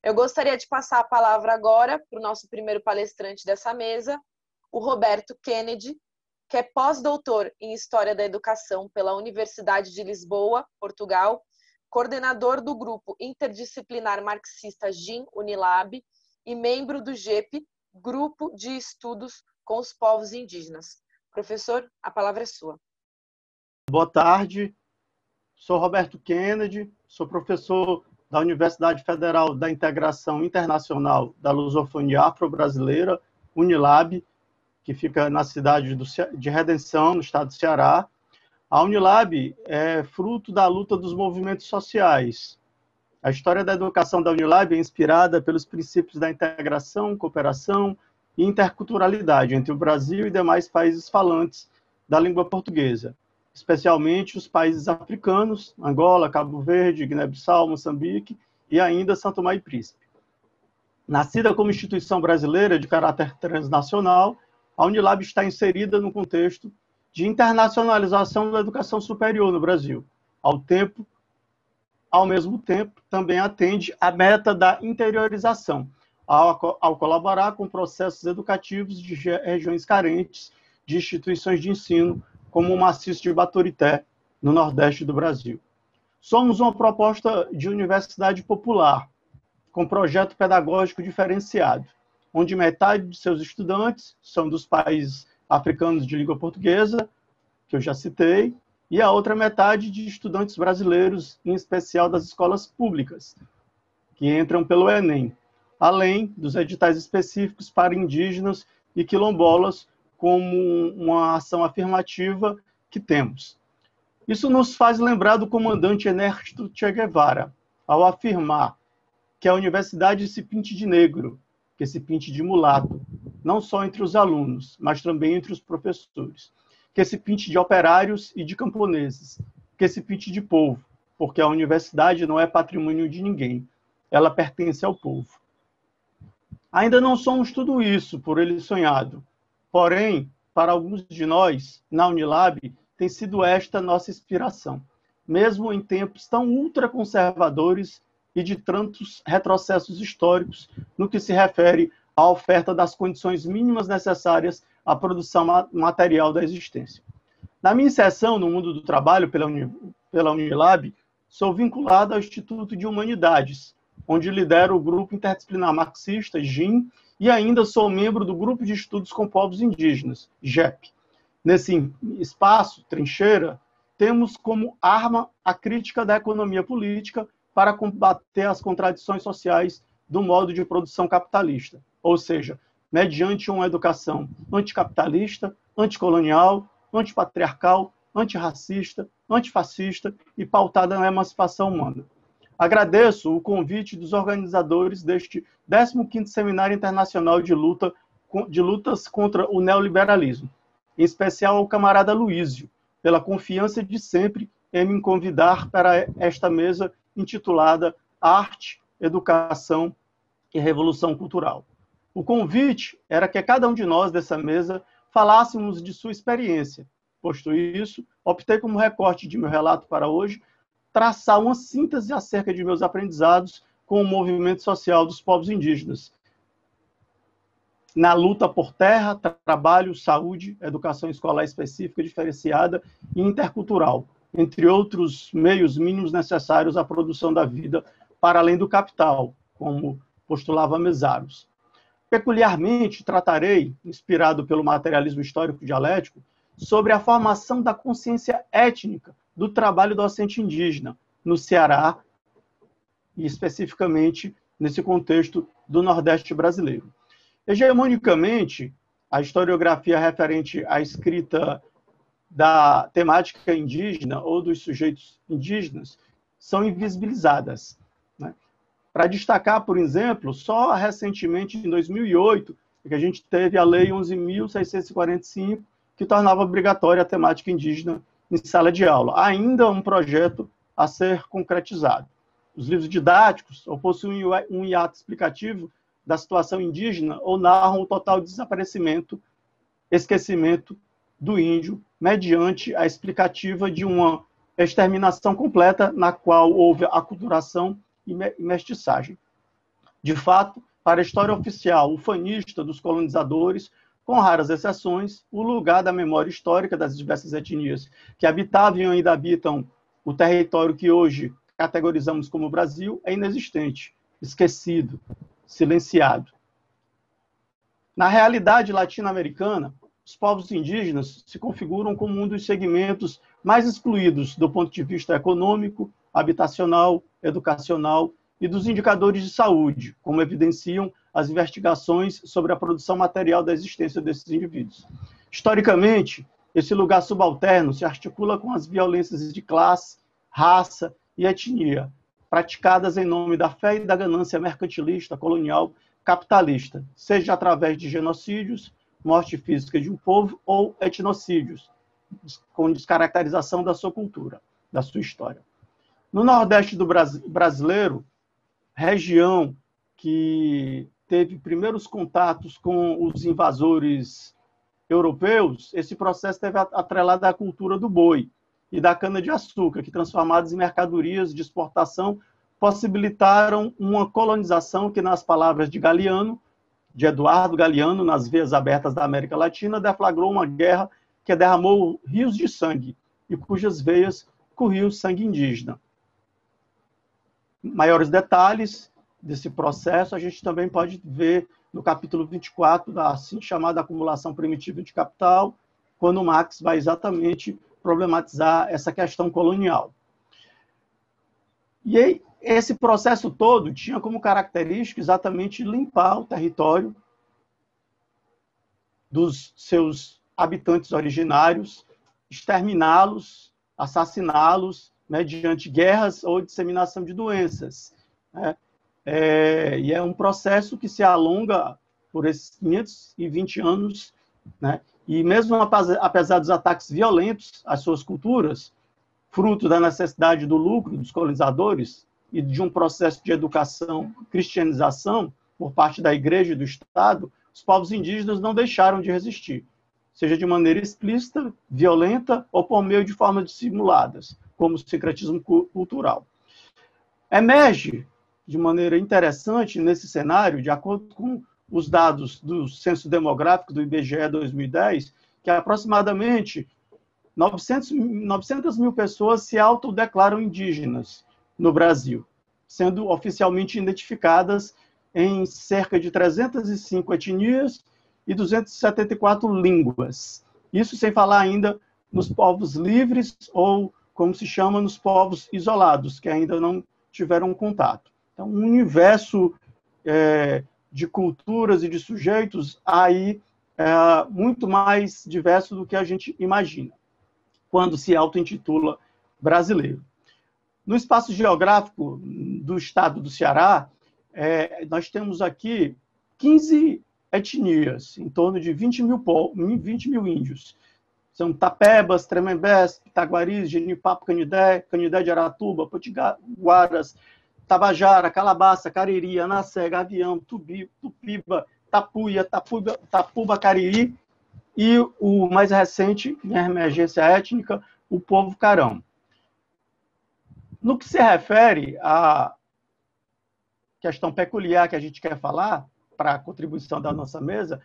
Eu gostaria de passar a palavra agora para o nosso primeiro palestrante dessa mesa, o Roberto Kennedy, que é pós-doutor em História da Educação pela Universidade de Lisboa, Portugal, coordenador do Grupo Interdisciplinar Marxista GIM Unilab e membro do GEP, Grupo de Estudos com os Povos Indígenas. Professor, a palavra é sua. Boa tarde, sou Roberto Kennedy, sou professor da Universidade Federal da Integração Internacional da Lusofonia Afro-Brasileira, Unilab, que fica na cidade de Redenção, no estado do Ceará. A Unilab é fruto da luta dos movimentos sociais. A história da educação da Unilab é inspirada pelos princípios da integração, cooperação e interculturalidade entre o Brasil e demais países falantes da língua portuguesa, especialmente os países africanos, Angola, Cabo Verde, Guiné-Bissau, Moçambique e ainda São Tomé e Príncipe. Nascida como instituição brasileira de caráter transnacional, a Unilab está inserida no contexto de internacionalização da educação superior no Brasil. Ao mesmo tempo, também atende à meta da interiorização, ao colaborar com processos educativos de regiões carentes de instituições de ensino, como o maciço de Baturité, no Nordeste do Brasil. Somos uma proposta de universidade popular, com projeto pedagógico diferenciado, onde metade de seus estudantes são dos países africanos de língua portuguesa, que eu já citei, e a outra metade de estudantes brasileiros, em especial das escolas públicas, que entram pelo Enem, além dos editais específicos para indígenas e quilombolas, como uma ação afirmativa que temos. Isso nos faz lembrar do comandante Ernesto Che Guevara, ao afirmar que a universidade se pinte de negro, que se pinte de mulato, não só entre os alunos, mas também entre os professores, que se pinte de operários e de camponeses, que se pinte de povo, porque a universidade não é patrimônio de ninguém, ela pertence ao povo. Ainda não somos tudo isso por ele sonhado. Porém, para alguns de nós, na Unilab, tem sido esta nossa inspiração, mesmo em tempos tão ultraconservadores e de tantos retrocessos históricos no que se refere à oferta das condições mínimas necessárias à produção material da existência. Na minha inserção no mundo do trabalho pela Unilab, sou vinculado ao Instituto de Humanidades, onde lidero o Grupo Interdisciplinar Marxista, GIM, e ainda sou membro do Grupo de Estudos com Povos Indígenas, GEP. Nesse espaço, trincheira, temos como arma a crítica da economia política para combater as contradições sociais do modo de produção capitalista, ou seja, mediante uma educação anticapitalista, anticolonial, antipatriarcal, antirracista, antifascista e pautada na emancipação humana. Agradeço o convite dos organizadores deste 15º Seminário Internacional de Lutas contra o Neoliberalismo, em especial ao camarada Luísio, pela confiança de sempre em me convidar para esta mesa intitulada Arte, Educação e Revolução Cultural. O convite era que cada um de nós dessa mesa falássemos de sua experiência. Posto isso, optei como recorte de meu relato para hoje traçar uma síntese acerca de meus aprendizados com o movimento social dos povos indígenas, na luta por terra, trabalho, saúde, educação escolar específica, diferenciada e intercultural, entre outros meios mínimos necessários à produção da vida para além do capital, como postulava Mesaros. Peculiarmente, tratarei, inspirado pelo materialismo histórico dialético, sobre a formação da consciência étnica do trabalho docente indígena no Ceará e especificamente nesse contexto do Nordeste brasileiro. Hegemonicamente, a historiografia referente à escrita da temática indígena ou dos sujeitos indígenas são invisibilizadas, né? Para destacar, por exemplo, só recentemente, em 2008, que a gente teve a Lei 11.645, que tornava obrigatória a temática indígena em sala de aula. Ainda um projeto a ser concretizado. Os livros didáticos ou possuem um hiato explicativo da situação indígena ou narram o total desaparecimento, esquecimento do índio, mediante a explicativa de uma exterminação completa na qual houve aculturação e mestiçagem. De fato, para a história oficial ufanista dos colonizadores, com raras exceções, o lugar da memória histórica das diversas etnias que habitavam e ainda habitam o território que hoje categorizamos como Brasil é inexistente, esquecido, silenciado. Na realidade latino-americana, os povos indígenas se configuram como um dos segmentos mais excluídos do ponto de vista econômico, habitacional, educacional e dos indicadores de saúde, como evidenciam as investigações sobre a produção material da existência desses indivíduos. Historicamente, esse lugar subalterno se articula com as violências de classe, raça e etnia, praticadas em nome da fé e da ganância mercantilista, colonial, capitalista, seja através de genocídios, morte física de um povo, ou etnocídios, com descaracterização da sua cultura, da sua história. No Nordeste do brasileiro, região que teve primeiros contatos com os invasores europeus, esse processo teve atrelado à cultura do boi e da cana-de-açúcar, que, transformadas em mercadorias de exportação, possibilitaram uma colonização que, nas palavras de Galeano, de Eduardo Galeano, nas veias abertas da América Latina, deflagrou uma guerra que derramou rios de sangue e cujas veias corriam sangue indígena. Maiores detalhes desse processo a gente também pode ver no capítulo 24 da assim chamada acumulação primitiva de capital, quando Marx vai exatamente problematizar essa questão colonial. E aí, esse processo todo tinha como característica exatamente limpar o território dos seus habitantes originários, exterminá-los, assassiná-los, mediante guerras ou disseminação de doenças. Né? E é um processo que se alonga por esses 520 anos, né? E mesmo apesar dos ataques violentos às suas culturas, fruto da necessidade do lucro dos colonizadores e de um processo de educação, cristianização por parte da Igreja e do Estado, os povos indígenas não deixaram de resistir, seja de maneira explícita, violenta ou por meio de formas dissimuladas, como o sincretismo cultural. Emerge de maneira interessante nesse cenário, de acordo com os dados do Censo Demográfico do IBGE 2010, que aproximadamente 900 mil pessoas se autodeclaram indígenas no Brasil, sendo oficialmente identificadas em cerca de 305 etnias e 274 línguas. Isso sem falar ainda nos povos livres, ou, como se chama, nos povos isolados, que ainda não tiveram contato. Então, um universo de culturas e de sujeitos aí muito mais diverso do que a gente imagina, quando se auto-intitula brasileiro. No espaço geográfico do estado do Ceará, nós temos aqui 15 etnias, em torno de 20 mil índios. São Tapebas, Tremembés, Itaguaris, Genipapo, Canidé de Aratuba, Potiguaras, Tabajara, Calabaça, Cariri, Anassé, Gavião, Tupiba, Tapuba, Cariri e o mais recente, em emergência étnica, o povo Carão. No que se refere à questão peculiar que a gente quer falar, para a contribuição da nossa mesa,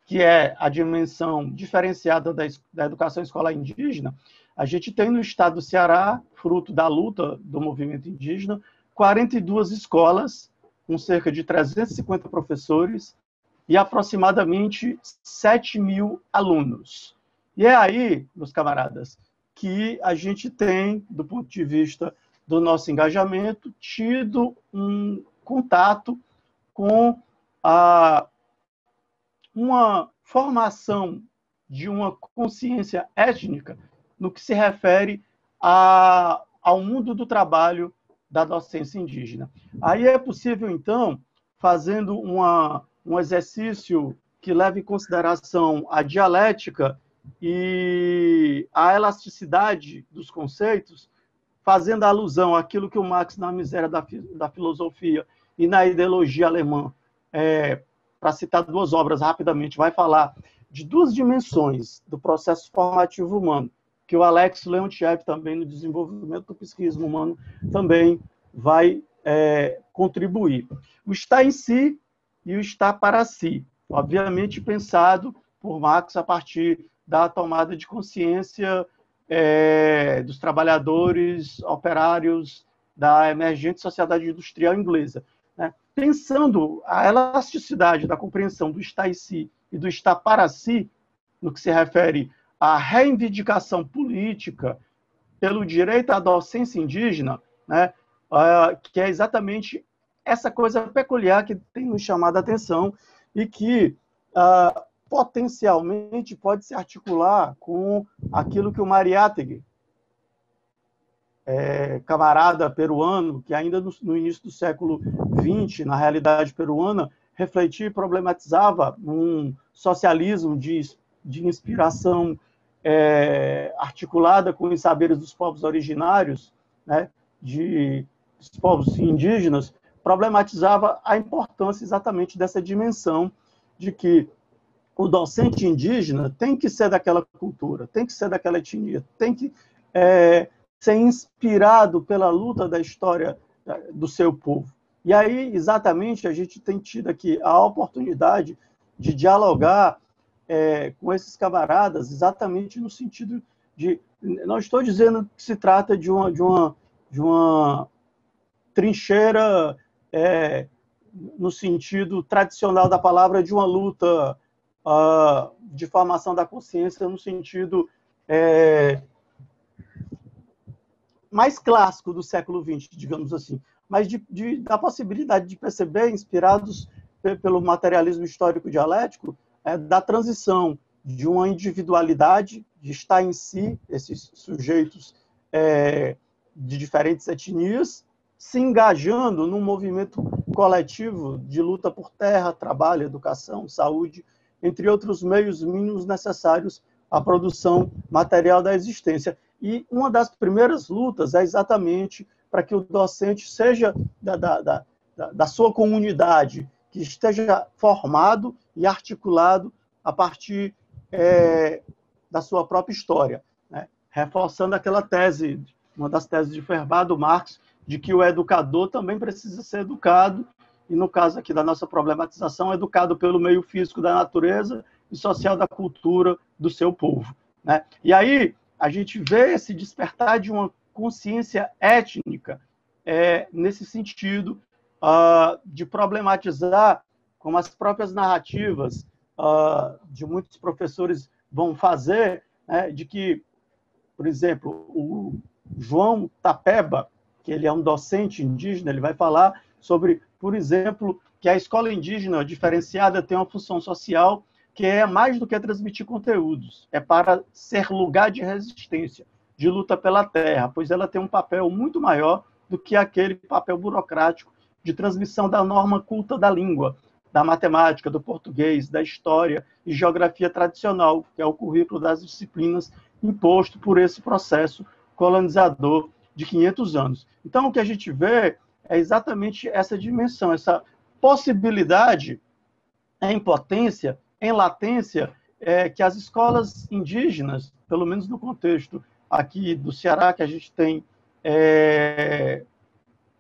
que é a dimensão diferenciada da educação escolar indígena, a gente tem no estado do Ceará, fruto da luta do movimento indígena, 42 escolas, com cerca de 350 professores e aproximadamente 7 mil alunos. E é aí, meus camaradas, que a gente tem, do ponto de vista do nosso engajamento, tido um contato com uma formação de uma consciência étnica no que se refere ao mundo do trabalho da docência indígena. Aí é possível, então, fazendo um exercício que leva em consideração a dialética e a elasticidade dos conceitos, fazendo alusão àquilo que o Marx, na miséria da filosofia e na ideologia alemã, para citar duas obras rapidamente, vai falar de duas dimensões do processo formativo humano, que o Alex Leontiev também, no desenvolvimento do psiquismo humano, também vai contribuir. O está em si e o está para si, obviamente pensado por Marx a partir da tomada de consciência dos trabalhadores operários da emergente sociedade industrial inglesa, né? Pensando a elasticidade da compreensão do está em si e do está para si, no que se refere à reivindicação política pelo direito à docência indígena, né, que é exatamente essa coisa peculiar que tem nos chamado a atenção e que potencialmente pode se articular com aquilo que o Mariátegui, camarada peruano, que ainda no início do século XX, na realidade peruana, refletia e problematizava um socialismo de inspiração articulada com os saberes dos povos originários, né, dos povos indígenas, problematizava a importância exatamente dessa dimensão de que o docente indígena tem que ser daquela cultura, tem que ser daquela etnia, tem que ser inspirado pela luta da história do seu povo. E aí, exatamente, a gente tem tido aqui a oportunidade de dialogar com esses camaradas, exatamente no sentido de... Não estou dizendo que se trata de uma trincheira no sentido tradicional da palavra, de uma luta de formação da consciência no sentido mais clássico do século XX, digamos assim, mas da possibilidade de perceber, inspirados pelo materialismo histórico dialético, da transição de uma individualidade, de estar em si, esses sujeitos de diferentes etnias, se engajando num movimento coletivo de luta por terra, trabalho, educação, saúde, entre outros meios mínimos necessários à produção material da existência. E uma das primeiras lutas é exatamente para que o docente seja da sua comunidade, que esteja formado e articulado a partir da sua própria história, né? Reforçando aquela tese, uma das teses de Feuerbach, do Marx, de que o educador também precisa ser educado, e no caso aqui da nossa problematização, educado pelo meio físico da natureza e social da cultura do seu povo, né? E aí a gente vê esse despertar de uma consciência étnica nesse sentido de problematizar, como as próprias narrativas de muitos professores vão fazer, né, de que, por exemplo, o João Tapeba, que ele é um docente indígena, ele vai falar sobre, por exemplo, que a escola indígena diferenciada tem uma função social que é mais do que transmitir conteúdos, é para ser lugar de resistência, de luta pela terra, pois ela tem um papel muito maior do que aquele papel burocrático de transmissão da norma culta da língua, da matemática, do português, da história e geografia tradicional, que é o currículo das disciplinas imposto por esse processo colonizador de 500 anos. Então, o que a gente vê é exatamente essa dimensão, essa possibilidade em potência, em latência, que as escolas indígenas, pelo menos no contexto aqui do Ceará, que a gente tem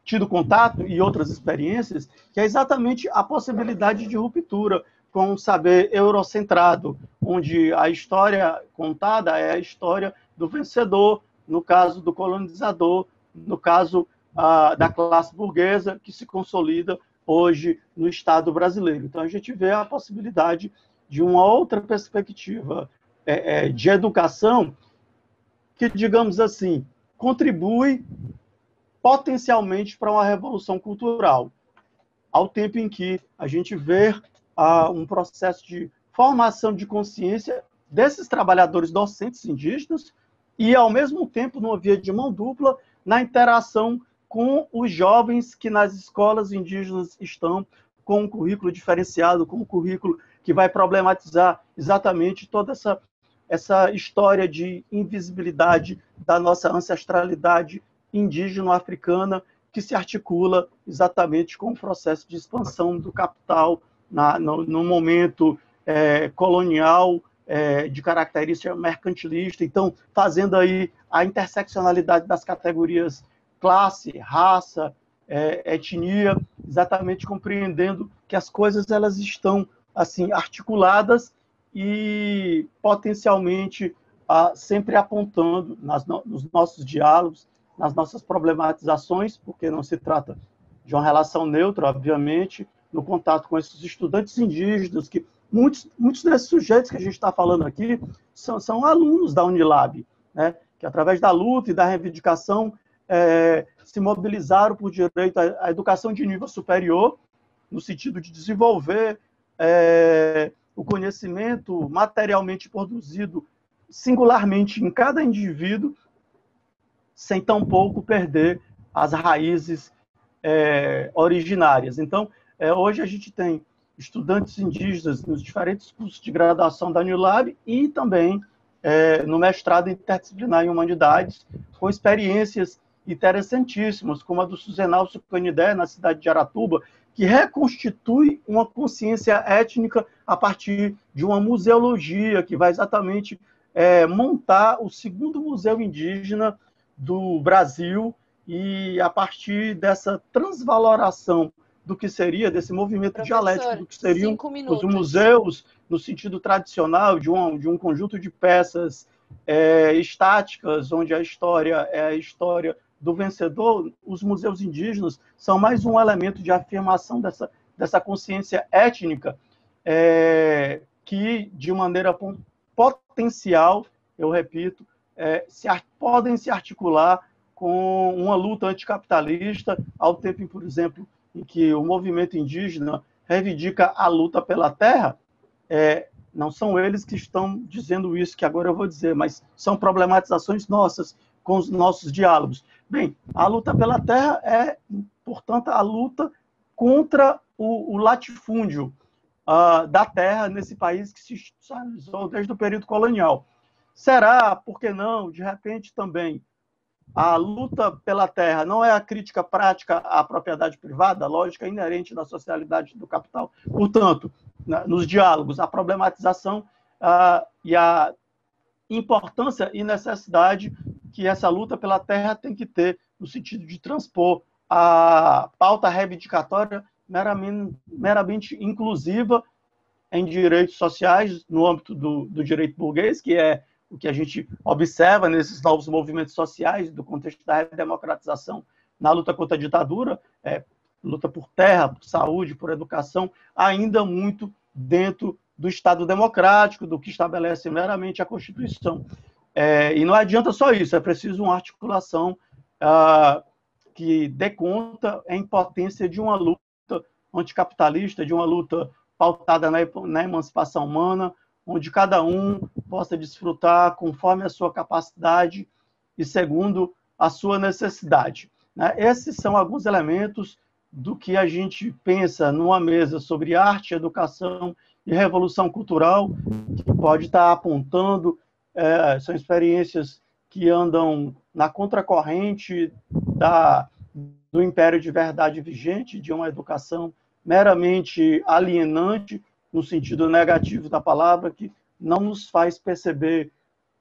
tido contato e outras experiências, que é exatamente a possibilidade de ruptura com o saber eurocentrado, onde a história contada é a história do vencedor, no caso do colonizador, no caso da classe burguesa, que se consolida hoje no Estado brasileiro. Então, a gente vê a possibilidade de uma outra perspectiva de educação que, digamos assim, contribui potencialmente para uma revolução cultural, ao tempo em que a gente vê um processo de formação de consciência desses trabalhadores docentes indígenas e, ao mesmo tempo, numa via de mão dupla, na interação com os jovens que nas escolas indígenas estão com um currículo diferenciado, com um currículo que vai problematizar exatamente toda essa história de invisibilidade da nossa ancestralidade indígena-africana, que se articula exatamente com o processo de expansão do capital no momento colonial, de característica mercantilista. Então, fazendo aí a interseccionalidade das categorias classe, raça, etnia, exatamente compreendendo que as coisas elas estão assim articuladas e potencialmente sempre apontando nos nossos diálogos, nas nossas problematizações, porque não se trata de uma relação neutra, obviamente, no contato com esses estudantes indígenas, que muitos desses sujeitos que a gente está falando aqui são alunos da Unilab, né, que através da luta e da reivindicação se mobilizaram por direito à educação de nível superior, no sentido de desenvolver o conhecimento materialmente produzido singularmente em cada indivíduo, sem tampouco perder as raízes originárias. Então, hoje a gente tem estudantes indígenas nos diferentes cursos de graduação da Unilab e também no mestrado interdisciplinar em Humanidades, com experiências interessantíssimas, como a do Suzenal Sucanidé, na cidade de Aratuba, que reconstitui uma consciência étnica a partir de uma museologia que vai exatamente montar o segundo museu indígena do Brasil, e a partir dessa transvaloração do que seria, desse movimento dialético do que seriam os museus, no sentido tradicional, de um conjunto de peças estáticas, onde a história é a história do vencedor, os museus indígenas são mais um elemento de afirmação dessa consciência étnica, que, de maneira potencial, eu repito, podem se articular com uma luta anticapitalista, ao tempo, por exemplo, em que o movimento indígena reivindica a luta pela terra. Não são eles que estão dizendo isso que agora eu vou dizer, mas são problematizações nossas, com os nossos diálogos. Bem, a luta pela terra portanto, a luta contra o latifúndio da terra nesse país que se institucionalizou desde o período colonial. Será, por que não, de repente também, a luta pela terra não é a crítica prática à propriedade privada, a lógica inerente da socialidade do capital? Portanto, nos diálogos, a problematização e a importância e necessidade que essa luta pela terra tem que ter, no sentido de transpor a pauta reivindicatória meramente inclusiva em direitos sociais, no âmbito do direito burguês, que é o que a gente observa nesses novos movimentos sociais, do contexto da democratização, na luta contra a ditadura, luta por terra, por saúde, por educação, ainda muito dentro do Estado democrático, do que estabelece meramente a Constituição. E não adianta só isso, é preciso uma articulação que dê conta em potência de uma luta anticapitalista, de uma luta pautada na emancipação humana, onde cada um possa desfrutar conforme a sua capacidade e segundo a sua necessidade. Esses são alguns elementos do que a gente pensa numa mesa sobre arte, educação e revolução cultural, que pode estar apontando, são experiências que andam na contracorrente do império de verdade vigente, de uma educação meramente alienante, no sentido negativo da palavra, que não nos faz perceber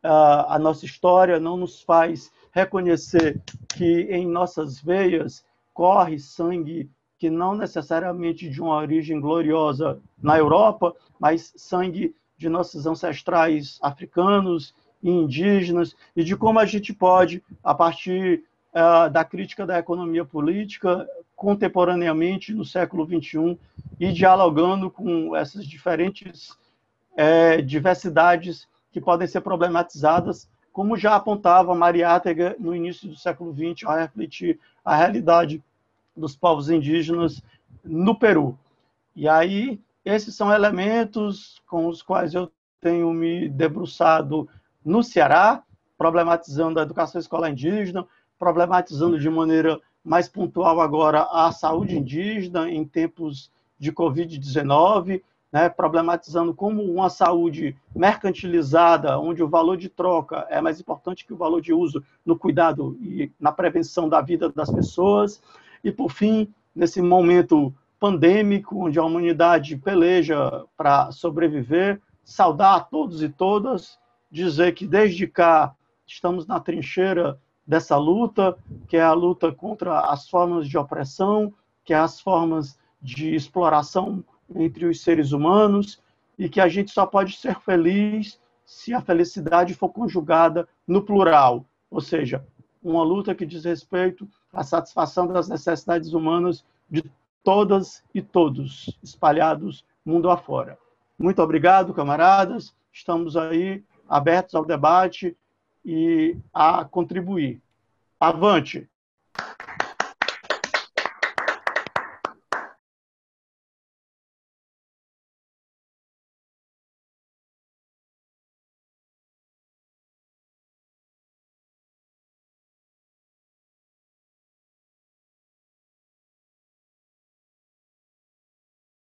a nossa história, não nos faz reconhecer que em nossas veias corre sangue que não necessariamente de uma origem gloriosa na Europa, mas sangue de nossos ancestrais africanos e indígenas, e de como a gente pode, a partir da crítica da economia política, contemporaneamente, no século XXI, e dialogando com essas diferentes diversidades que podem ser problematizadas, como já apontava Mariátegua no início do século XX, a refletir a realidade dos povos indígenas no Peru. E aí, esses são elementos com os quais eu tenho me debruçado no Ceará, problematizando a educação escolar indígena, problematizando de maneira mais pontual agora a saúde indígena em tempos de Covid-19, problematizando como uma saúde mercantilizada, onde o valor de troca é mais importante que o valor de uso no cuidado e na prevenção da vida das pessoas. E, por fim, nesse momento pandêmico, onde a humanidade peleja para sobreviver, saudar a todos e todas, dizer que desde cá estamos na trincheira dessa luta, que é a luta contra as formas de opressão, que é as formas de exploração entre os seres humanos, e que a gente só pode ser feliz se a felicidade for conjugada no plural, ou seja, uma luta que diz respeito à satisfação das necessidades humanas de todas e todos, espalhados mundo afora. Muito obrigado, camaradas. Estamos aí abertos ao debate e a contribuir. Avante!